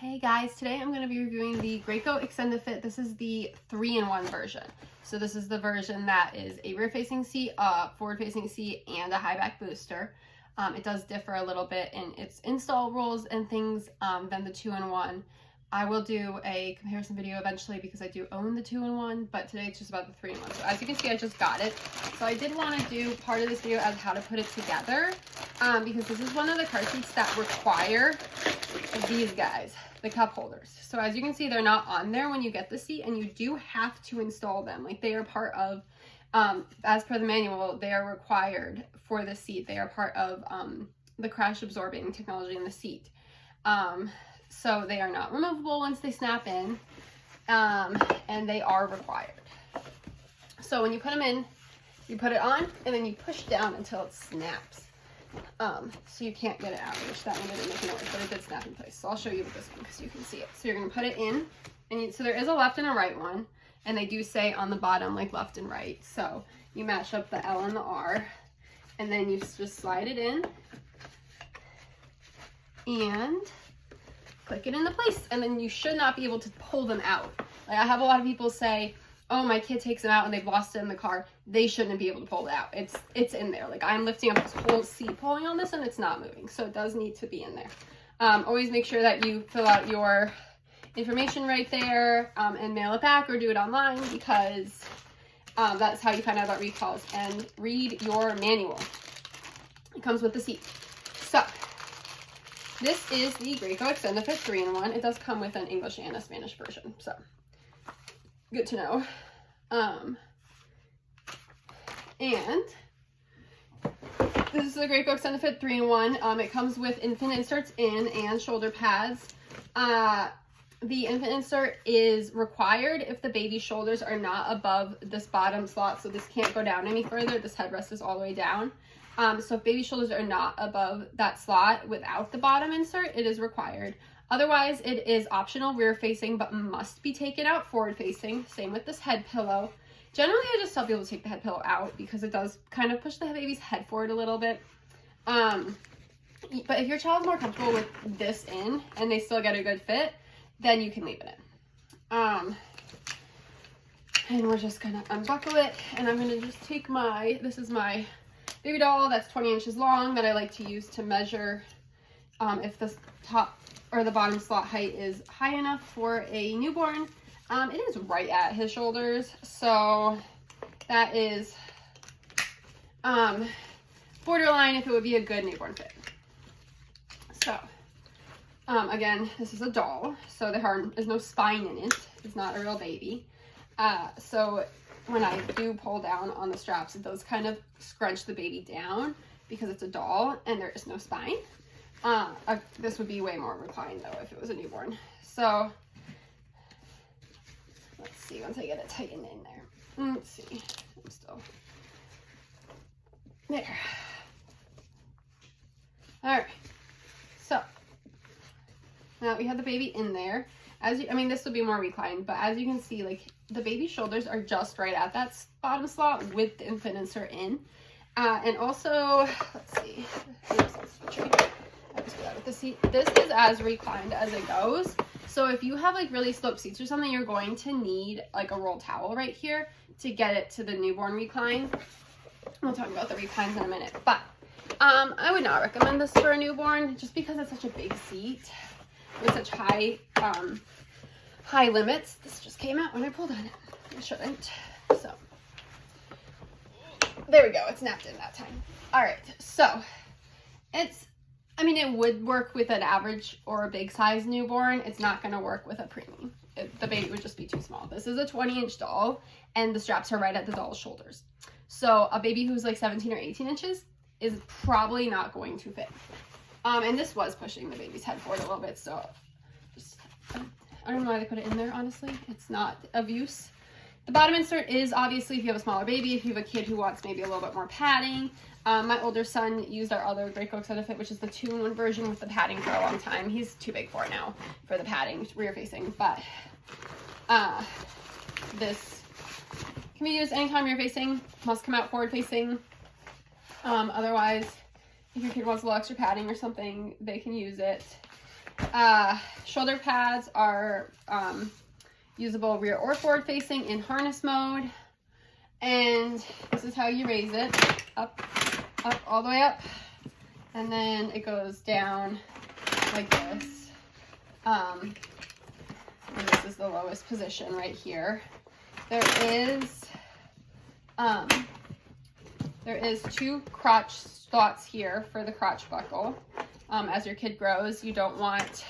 Hey guys, today I'm going to be reviewing the Graco Extend2fit. This is the 3-in-1 version. So this is the version that is a rear-facing seat, a forward-facing seat, and a high-back booster. It does differ a little bit in its install rules and things than the 2-in-1. I will do a comparison video eventually because I do own the 2-in-1, but today it's just about the 3-in-1. So as you can see, I just got it. So I did want to do part of this video as how to put it together because this is one of the car seats that require these guys, the cup holders. So as you can see, they're not on there when you get the seat, and you do have to install them. Like, they are part of, as per the manual, they are required for the seat. They are part of the crash absorbing technology in the seat. So they are not removable once they snap in, and they are required. So when you put them in, you put it on, and then you push down until it snaps. So you can't get it out, which that one didn't make a noise, but it did snap in place. So I'll show you with this one because you can see it. So you're going to put it in, and so there is a left and a right one, and they do say on the bottom like left and right. So you match up the L and the R, and then you just slide it in and click it into place, and then you should not be able to pull them out. Like, I have a lot of people say, oh, my kid takes them out and they've lost it in the car. They shouldn't be able to pull it out. It's in there. Like, I'm lifting up this whole seat pulling on this and it's not moving. So it does need to be in there. Always make sure that you fill out your information right there and mail it back or do it online, because that's how you find out about recalls. And read your manual. It comes with the seat. So this is the Graco Extend2fit 3-in-1. It does come with an English and a Spanish version, so good to know. And this is the Graco Extend2fit 3-in-1. It comes with infant inserts in and shoulder pads. The infant insert is required if the baby's shoulders are not above this bottom slot, so this can't go down any further. This headrest is all the way down. So if baby shoulders are not above that slot without the bottom insert, it is required. Otherwise, it is optional rear facing, but must be taken out forward facing. Same with this head pillow. Generally, I just tell people to take the head pillow out because it does kind of push the baby's head forward a little bit. But if your child's more comfortable with this in and they still get a good fit, then you can leave it in. And we're just gonna unbuckle it, and I'm gonna just take this is my baby doll that's 20 inches long that I like to use to measure if the top or the bottom slot height is high enough for a newborn. It is right at his shoulders, so that is borderline if it would be a good newborn fit. So again, this is a doll, so there is no spine in it. It's not a real baby. So when I do pull down on the straps, it does kind of scrunch the baby down because it's a doll and there is no spine. This would be way more reclined though if it was a newborn. So let's see, once I get it tightened in there. Let's see, I'm still there. All right, so now we have the baby in there. This will be more reclined, but as you can see, like, the baby's shoulders are just right at that bottom slot with the infant insert in. And also, let's see, I just put that with the seat. This is as reclined as it goes. So if you have like really sloped seats or something, you're going to need like a roll towel right here to get it to the newborn recline. We'll talk about the reclines in a minute, but I would not recommend this for a newborn just because it's such a big seat with such high limits. This just came out when I pulled on it. It shouldn't. So there we go. It snapped in that time. All right. So it would work with an average or a big size newborn. It's not going to work with a preemie. The baby would just be too small. This is a 20-inch doll, and the straps are right at the doll's shoulders. So a baby who's like 17 or 18 inches is probably not going to fit. And this was pushing the baby's head forward a little bit, so I don't know why they put it in there, honestly. It's not of use. The bottom insert is obviously if you have a smaller baby, if you have a kid who wants maybe a little bit more padding. My older son used our other Graco Extend2fit, which is the 2-in-1 version with the padding for a long time. He's too big for it now, for the padding, rear facing, but this can be used anytime rear facing, must come out forward facing. Otherwise, if your kid wants a little extra padding or something, they can use it. Shoulder pads are usable rear or forward facing in harness mode. And this is how you raise it, up, all the way up. And then it goes down like this. And this is the lowest position right here. There is 2 crotch slots here for the crotch buckle. As your kid grows, you don't want,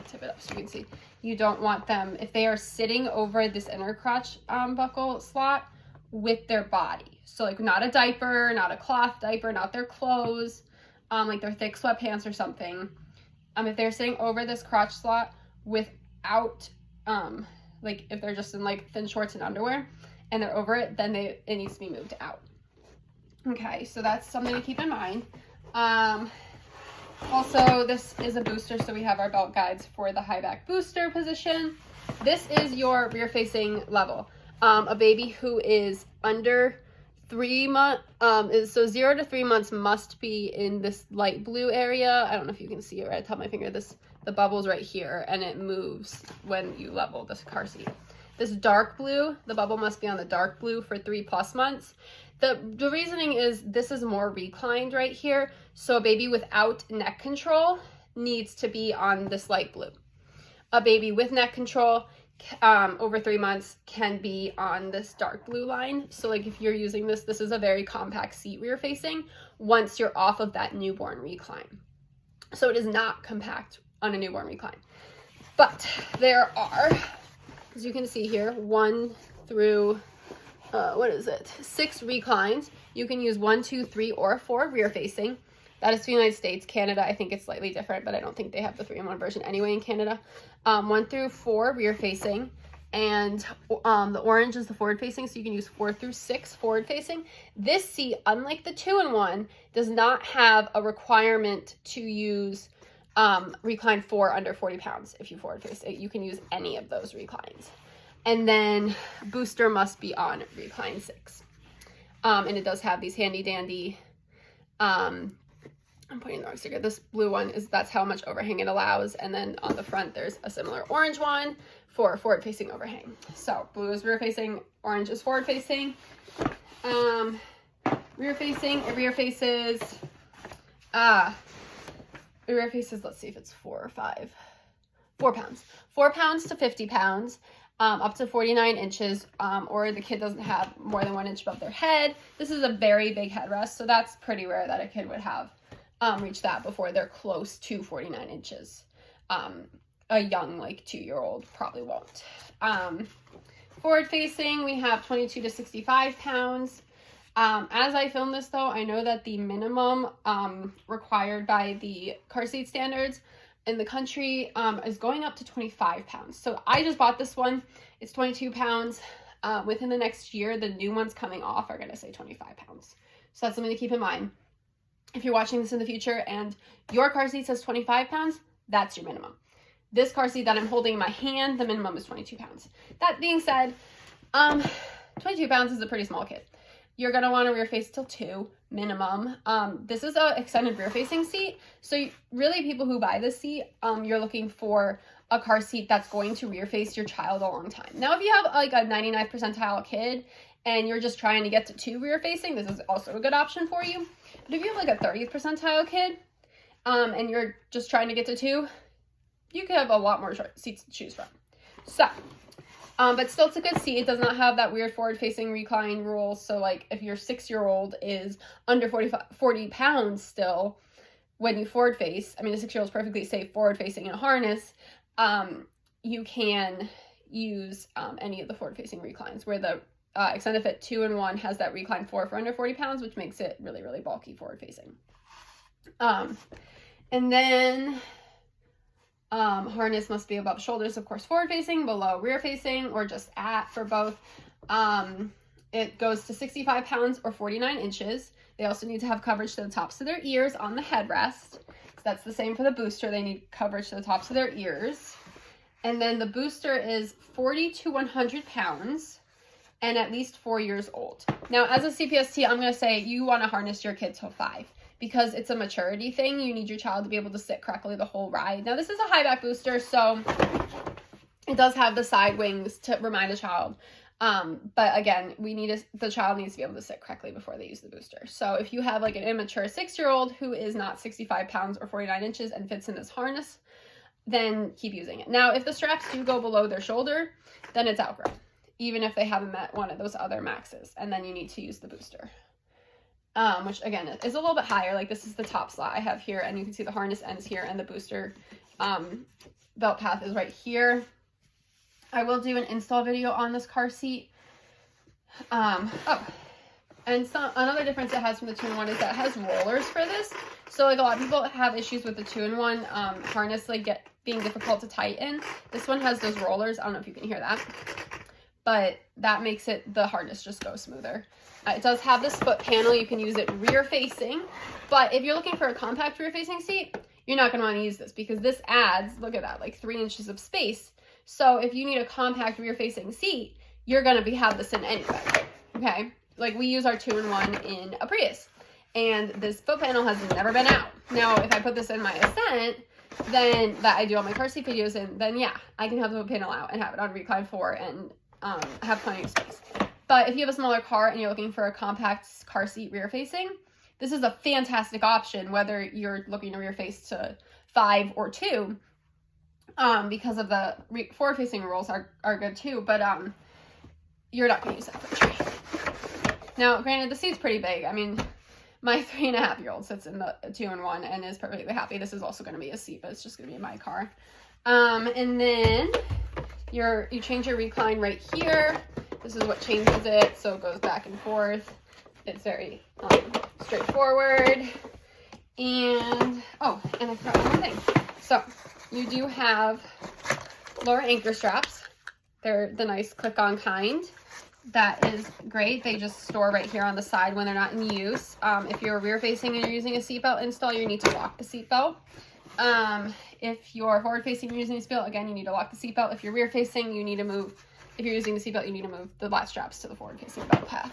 tip it up so you can see, you don't want them, if they are sitting over this inner crotch buckle slot with their body. So like not a diaper, not a cloth diaper, not their clothes, like their thick sweatpants or something. If they're sitting over this crotch slot without, like if they're just in like thin shorts and underwear and they're over it, then it needs to be moved out. Okay, so that's something to keep in mind. Also, this is a booster, so we have our belt guides for the Highback booster position. This is your rear facing level. A baby who is under 3 months, so 0 to 3 months must be in this light blue area. I don't know if you can see it right at the top of my finger. The bubble's right here, and it moves when you level this car seat. This dark blue, the bubble must be on the dark blue for 3+ months. The reasoning is this is more reclined right here, so a baby without neck control needs to be on this light blue. A baby with neck control over 3 months can be on this dark blue line. So like if you're using this is a very compact seat rear facing once you're off of that newborn recline. So it is not compact on a newborn recline. But there are, as you can see here, 1 through 6 reclines. You can use 1, 2, 3, or 4 rear facing. That is for the United States. Canada, I think it's slightly different, but I don't think they have the 3-in-1 version anyway in Canada. 1 through 4 rear facing, and the orange is the forward facing, so you can use 4 through 6 forward facing. This seat, unlike the 2-in-1, does not have a requirement to use recline 4 under 40 pounds. If you forward face it, you can use any of those reclines. And then booster must be on recline 6. And it does have these handy dandy, I'm putting the wrong sticker. This blue one that's how much overhang it allows. And then on the front, there's a similar orange one for forward facing overhang. So blue is rear facing, orange is forward facing. Rear facing, rear faces, let's see if it's 4 or 5. 4 pounds. 4 pounds to 50 pounds. Up to 49 inches, or the kid doesn't have more than 1 inch above their head. This is a very big headrest, so that's pretty rare that a kid would have reached that before they're close to 49 inches. A young, like 2-year-old probably won't. Forward facing, we have 22 to 65 pounds. As I film this though, I know that the minimum required by the car seat standards in the country is going up to 25 pounds. So I just bought this one. It's 22 pounds. Within the next year, the new ones coming off are going to say 25 pounds. So that's something to keep in mind. If you're watching this in the future and your car seat says 25 pounds, that's your minimum. This car seat that I'm holding in my hand, the minimum is 22 pounds. That being said, 22 pounds is a pretty small kid. You're going to want to rear face till 2 minimum. This is an extended rear facing seat. So really people who buy this seat, you're looking for a car seat that's going to rear face your child a long time. Now, if you have like a 99th percentile kid and you're just trying to get to 2 rear facing, this is also a good option for you. But if you have like a 30th percentile kid and you're just trying to get to 2, you could have a lot more seats to choose from. So, but still, it's a good seat. It does not have that weird forward-facing recline rule. So, like, if your 6-year-old is under 40 pounds still, when you forward face, I mean, a 6-year-old is perfectly safe forward-facing in a harness, you can use any of the forward-facing reclines, where the Extend2fit 2-in-1 has that recline 4 for under 40 pounds, which makes it really, really bulky forward-facing. And then harness must be above shoulders, of course, forward facing, below rear facing, or just at for both. It goes to 65 pounds or 49 inches. They also need to have coverage to the tops of their ears on the headrest. So that's the same for the booster. They need coverage to the tops of their ears. And then the booster is 40 to 100 pounds and at least 4 years old. Now, as a CPST, I'm going to say you want to harness your kid till 5. because it's a maturity thing. You need your child to be able to sit correctly the whole ride. Now, this is a high back booster, so it does have the side wings to remind a child. But again, the child needs to be able to sit correctly before they use the booster. So if you have like an immature 6-year-old who is not 65 pounds or 49 inches and fits in this harness, then keep using it. Now, if the straps do go below their shoulder, then it's outgrown, even if they haven't met one of those other maxes, and then you need to use the booster. Which again is a little bit higher. Like, this is the top slot I have here, and you can see the harness ends here, and the booster belt path is right here. I will do an install video on this car seat. And another difference it has from the 2-in-1 is that it has rollers for this. So like a lot of people have issues with the 2-in-1 harness being difficult to tighten. This one has those rollers. I don't know if you can hear that, but that makes the harness just go smoother. It does have this foot panel. You can use it rear facing, but if you're looking for a compact rear facing seat, you're not going to want to use this because this adds, look at that, like 3 inches of space. So if you need a compact rear facing seat, you're going to have this in anyway. Okay. Like, we use our 2-in-1 in a Prius, and this foot panel has never been out. Now, if I put this in my Ascent, then that I do all my car seat videos in, then yeah, I can have the foot panel out and have it on Recline 4 and have plenty of space. But if you have a smaller car and you're looking for a compact car seat rear facing, this is a fantastic option, whether you're looking to rear face to 5 or 2, because of the forward facing rules are good too, but you're not going to use that for a tree. Now, granted, the seat's pretty big. I mean, my 3.5-year-old sits in the 2-in-1 and is perfectly happy. This is also going to be a seat, but it's just going to be in my car. And then you change your recline right here. This is what changes it, so it goes back and forth. It's very straightforward. And I forgot one more thing. So you do have lower anchor straps. They're the nice click-on kind. That is great. They just store right here on the side when they're not in use. If you're rear facing and you're using a seatbelt install, you need to lock the seatbelt. If you're forward facing and you're using a seatbelt, again, you need to lock the seatbelt. If you're rear facing, you need to move. If you're using the seatbelt, you need to move the latch straps to the forward facing belt path.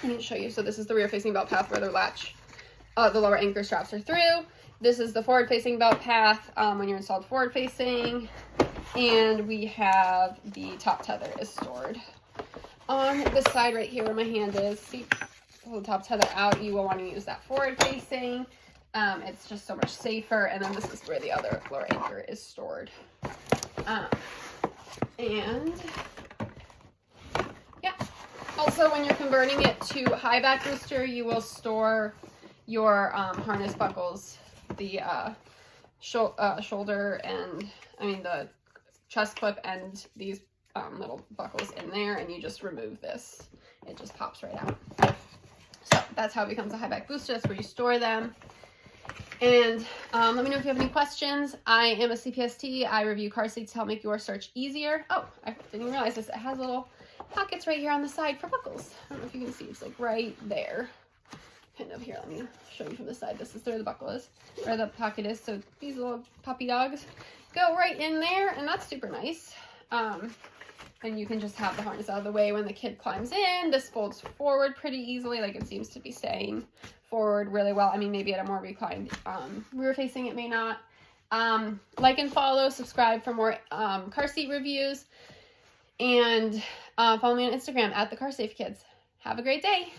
I need to show you. So this is the rear facing belt path where the lower anchor straps are through. This is the forward facing belt path when you're installed forward facing. And we have the top tether is stored on this side right here where my hand is. See, pull the top tether out. You will want to use that forward facing. It's just so much safer. And then this is where the other lower anchor is stored. And yeah. Also, when you're converting it to high back booster, you will store your harness buckles, the shoulder and the chest clip and these little buckles in there, and you just remove this. It just pops right out. So that's how it becomes a high back booster. That's where you store them. And let me know if you have any questions. I am a CPST. I review car seats to help make your search easier. Oh, I didn't even realize this. It has little pockets right here on the side for buckles. I don't know if you can see. It's like right there. Kind of here. Let me show you from the side. This is where the buckle is, where the pocket is. So these little puppy dogs go right in there, and that's super nice. And you can just have the harness out of the way when the kid climbs in. This folds forward pretty easily, like it seems to be staying forward really well. I mean, maybe at a more reclined rear facing, it may not. Like and follow, subscribe for more car seat reviews, and follow me on Instagram at the Car Safe Kids. Have a great day.